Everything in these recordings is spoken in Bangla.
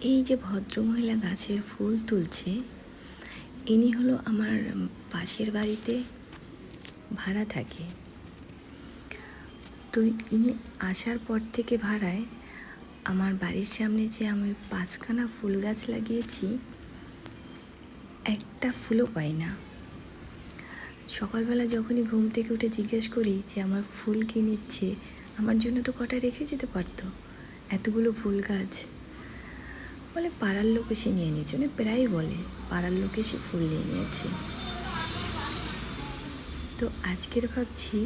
এই যে ভদ্রমহিলা গাছের ফুল তুলছে, ইনি হলো আমার পাশের বাড়িতে ভাড়া থাকে। তো ইনি আসার পর থেকে ভাড়ায় আমার বাড়ির সামনে যে আমি 5খানা ফুল গাছ লাগিয়েছি, একটা ফুলও পাই না। সকালবেলা যখনই ঘুম থেকে উঠে জিজ্ঞেস করি যে আমার ফুল কি নিচ্ছে, আমার জন্য তো কটা রেখে যেতে পারতো, এতগুলো ফুল গাছ। বলে পাড়ার লোক এসে নিয়ে নিয়েছে, মানে প্রায় বলে পাড়ার লোক এসে ফুল নিয়ে নিয়েছে। তো আজকের ভাবছি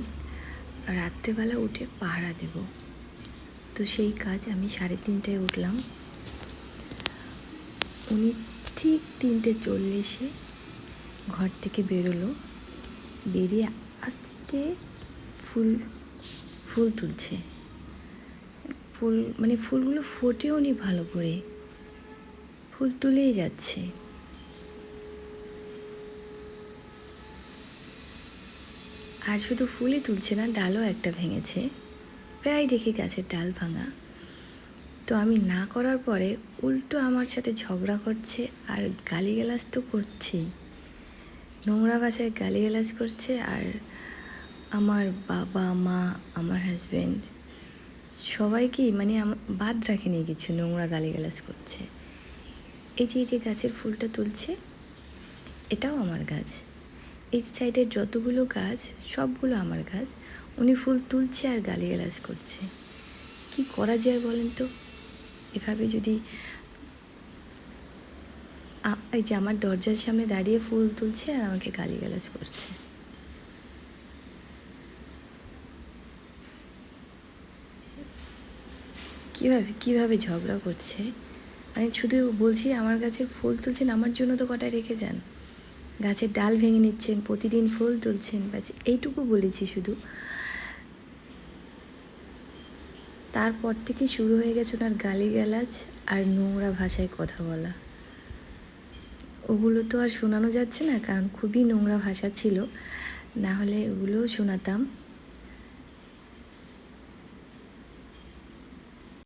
রাত্রেবেলা উঠে পাহারা দেব। তো সেই কাজ আমি 3:30টায় উঠলাম। উনি ঠিক 3:40-এ ঘর থেকে বেরোলো, বেরিয়ে আস্তে ফুল তুলছে। মানে ফুলগুলো ফোটেও নি ভালো করে, ফুল তুলেই যাচ্ছে। আর শুধু ফুলই তুলছে না, ডালও একটা ভেঙেছে। প্রায় দেখি গাছের ডাল ভাঙা। তো আমি না করার পরে উল্টো আমার সাথে ঝগড়া করছে, আর গালিগালাজ তো করছেই, নোংরা ভাষায় গালিগালাজ করছে। আর আমার বাবা মা, আমার হাজব্যান্ড, সবাইকেই মানে বাদ রাখেনি কিছু, নোংরা গালিগালাজ করছে। এই যে গাছের ফুলটা তুলছে, এটাও আমার গাছ। এই সাইডের যতগুলো গাছ সবগুলো আমার গাছ। উনি ফুল তুলছে আর গালিগালাজ করছে। কি করা যায় বলেন তো? এভাবে যদি এই যে আমার দরজার সামনে দাঁড়িয়ে ফুল তুলছে আর আমাকে গালিগালাজ করছে। কিভাবে ঝগড়া করছে, মানে শুধু বলছি আমার গাছের ফুল তুলছেন, আমার জন্য তো কটা রেখে যান। গাছের ডাল ভেঙে নিচ্ছেন, প্রতিদিন ফুল তুলছেন, বাস এইটুকু বলেছি শুধু। তারপর থেকে শুরু হয়ে গেছে ওনার গালিগালাজ আর নোংরা ভাষায় কথা বলা। ওগুলো তো আর শোনানো যাচ্ছে না, কারণ খুবই নোংরা ভাষা ছিল, না হলে ওগুলোও শোনাতাম।